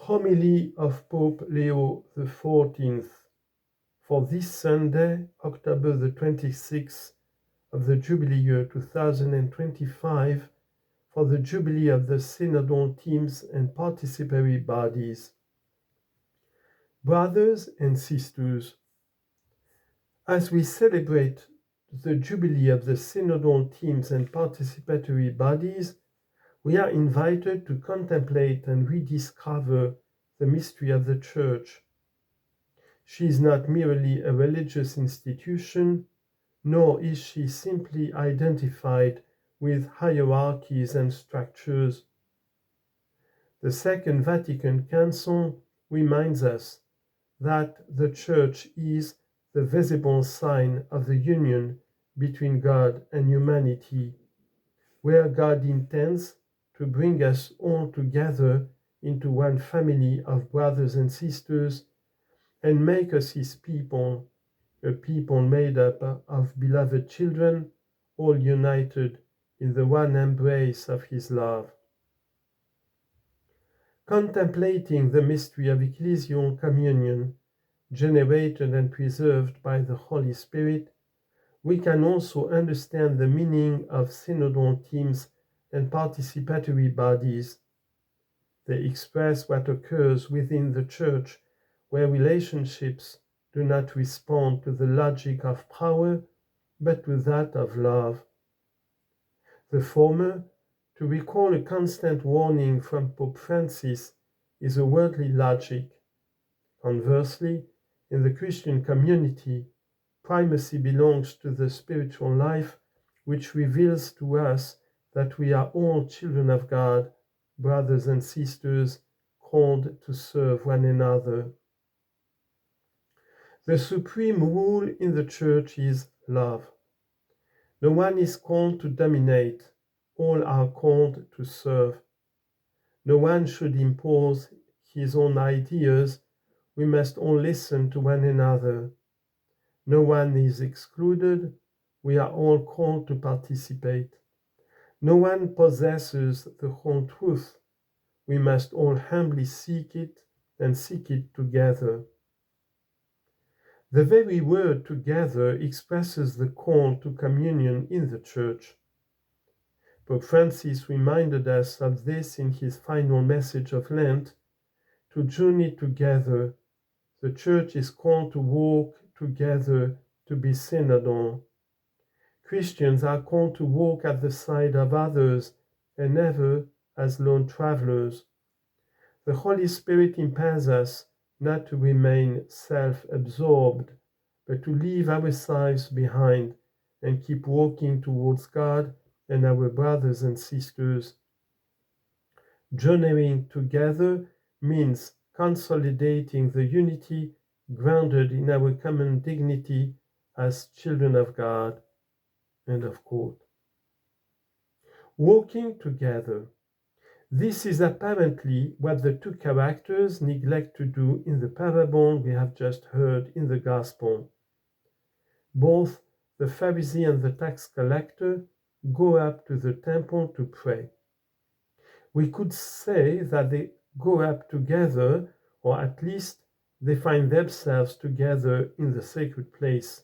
Homily of Pope Leo XIV for this Sunday, October the 26th of the Jubilee year 2025, for the Jubilee of the Synodal teams and participatory bodies. Brothers and sisters, as we celebrate the Jubilee of the Synodal teams and participatory bodies, we are invited to contemplate and rediscover the mystery of the Church. She is not merely a religious institution, nor is she simply identified with hierarchies and structures. The Second Vatican Council reminds us that the Church is the visible sign of the union between God and humanity, where God intends to bring us all together into one family of brothers and sisters and make us his people, a people made up of beloved children, all united in the one embrace of his love. Contemplating the mystery of ecclesial communion, generated and preserved by the Holy Spirit, we can also understand the meaning of synodal teams and participatory bodies. They express what occurs within the Church, where relationships do not respond to the logic of power, but to that of love. The former, to recall a constant warning from Pope Francis, is a worldly logic. Conversely, in the Christian community, primacy belongs to the spiritual life, which reveals to us that we are all children of God, brothers and sisters, called to serve one another. The supreme rule in the Church is love. No one is called to dominate, all are called to serve. No one should impose his own ideas, we must all listen to one another. No one is excluded, we are all called to participate. No one possesses the whole truth, we must all humbly seek it and seek it together. The very word together expresses the call to communion in the Church. Pope Francis reminded us of this in his final message of Lent: to journey together. The Church is called to walk together, to be synodal. Christians are called to walk at the side of others and never as lone travelers. The Holy Spirit impels us not to remain self-absorbed, but to leave ourselves behind and keep walking towards God and our brothers and sisters. Journeying together means consolidating the unity grounded in our common dignity as children of God. End of quote. Walking together. This is apparently what the two characters neglect to do in the parable we have just heard in the Gospel. Both the Pharisee and the tax collector go up to the temple to pray. We could say that they go up together, or at least they find themselves together in the sacred place.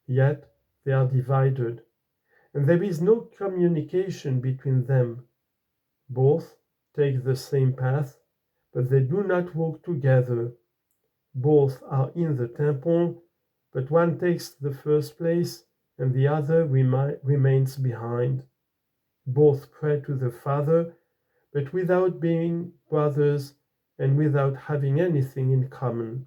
Yet they are divided, and there is no communication between them. Both take the same path, but they do not walk together. Both are in the temple, but one takes the first place and the other remains behind. Both pray to the Father, but without being brothers and without having anything in common.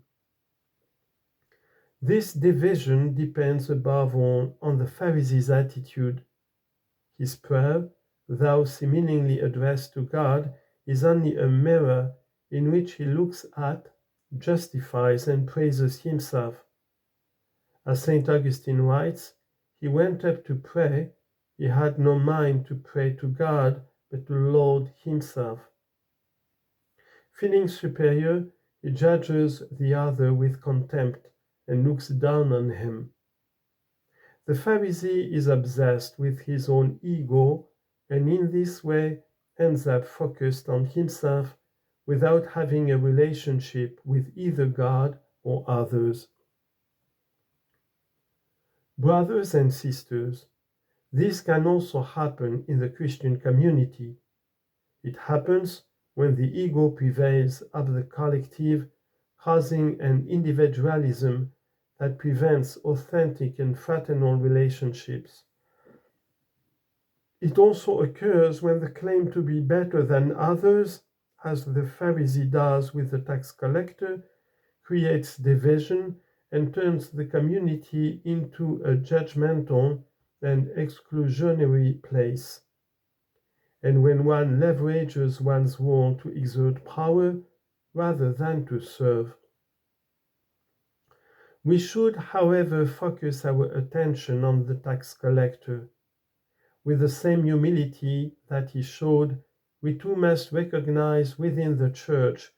This division depends above all on the Pharisee's attitude. His prayer, though seemingly addressed to God, is only a mirror in which he looks at, justifies, and praises himself. As St. Augustine writes, he went up to pray, he had no mind to pray to God, but to Lord himself. Feeling superior, he judges the other with contempt and looks down on him. The Pharisee is obsessed with his own ego and in this way ends up focused on himself without having a relationship with either God or others. Brothers and sisters, this can also happen in the Christian community. It happens when the ego prevails over the collective, causing an individualism that prevents authentic and fraternal relationships. It also occurs when the claim to be better than others, as the Pharisee does with the tax collector, creates division and turns the community into a judgmental and exclusionary place. And when one leverages one's role to exert power rather than to serve. We should, however, focus our attention on the tax collector. With the same humility that he showed, we too must recognize within the Church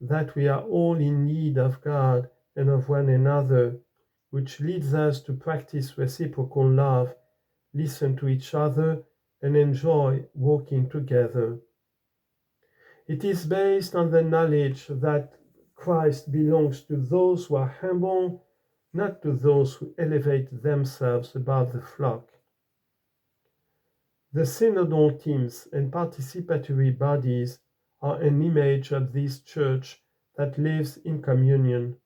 that we are all in need of God and of one another, which leads us to practice reciprocal love, listen to each other, and enjoy walking together. It is based on the knowledge that Christ belongs to those who are humble, not to those who elevate themselves above the flock. The synodal teams and participatory bodies are an image of this church that lives in communion.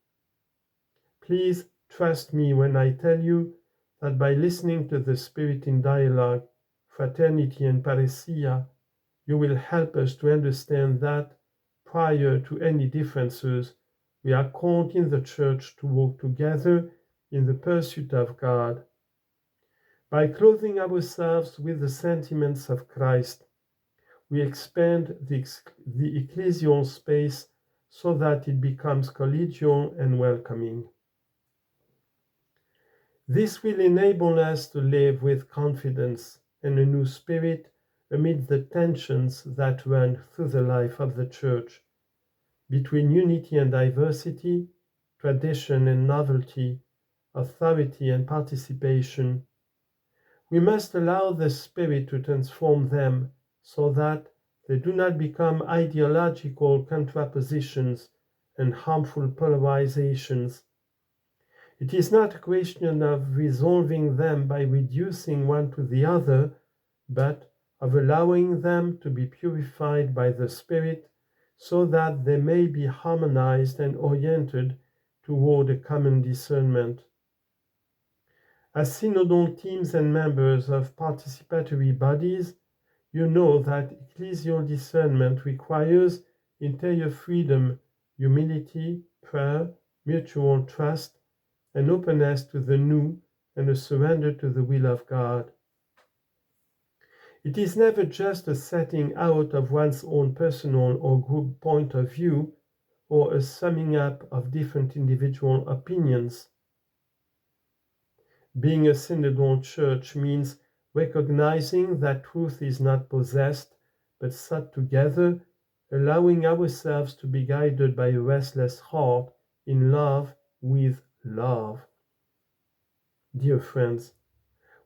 Please trust me when I tell you that by listening to the Spirit in dialogue, fraternity and parousia, you will help us to understand that, prior to any differences, we are called in the Church to walk together in the pursuit of God. By clothing ourselves with the sentiments of Christ, we expand the ecclesial space so that it becomes collegial and welcoming. This will enable us to live with confidence and a new spirit amid the tensions that run through the life of the Church, between unity and diversity, tradition and novelty, authority and participation. We must allow the Spirit to transform them so that they do not become ideological contrapositions and harmful polarizations. It is not a question of resolving them by reducing one to the other, but of allowing them to be purified by the Spirit so that they may be harmonized and oriented toward a common discernment. As synodal teams and members of participatory bodies, you know that ecclesial discernment requires interior freedom, humility, prayer, mutual trust, an openness to the new, and a surrender to the will of God. It is never just a setting out of one's own personal or group point of view, or a summing up of different individual opinions. Being a synodal church means recognizing that truth is not possessed, but sought together, allowing ourselves to be guided by a restless heart in love with love. Dear friends,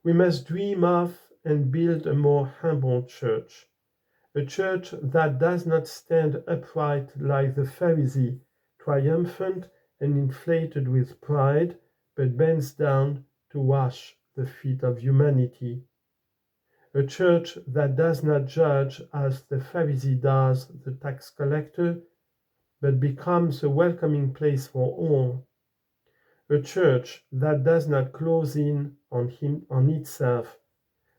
we must dream of and build a more humble church, a church that does not stand upright like the Pharisee, triumphant and inflated with pride, but bends down to wash the feet of humanity. A church that does not judge as the Pharisee does the tax collector, but becomes a welcoming place for all. A church that does not close in on itself,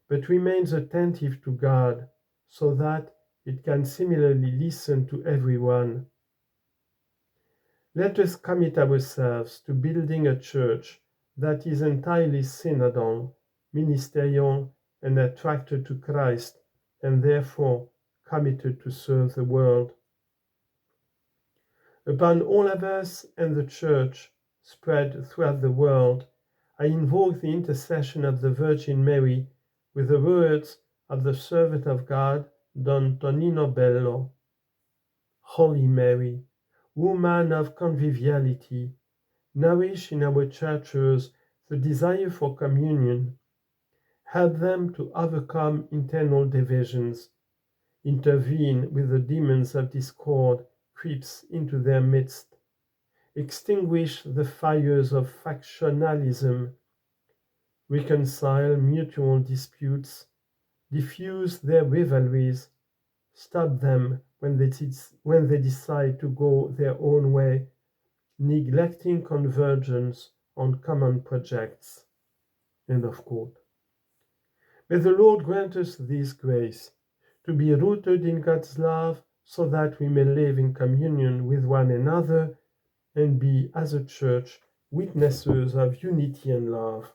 but remains attentive to God so that it can similarly listen to everyone. Let us commit ourselves to building a church that is entirely synodal, ministerial, and attracted to Christ, and therefore committed to serve the world. Upon all of us and the Church spread throughout the world, I invoke the intercession of the Virgin Mary with the words of the servant of God, Don Tonino Bello. Holy Mary, woman of conviviality, nourish in our churches the desire for communion. Help them to overcome internal divisions, intervene with the demons of discord, creeps into their midst, extinguish the fires of factionalism, reconcile mutual disputes, diffuse their rivalries, stop them when they decide to go their own way, neglecting convergence on common projects. End of quote. May the Lord grant us this grace, to be rooted in God's love, so that we may live in communion with one another and be, as a church, witnesses of unity and love.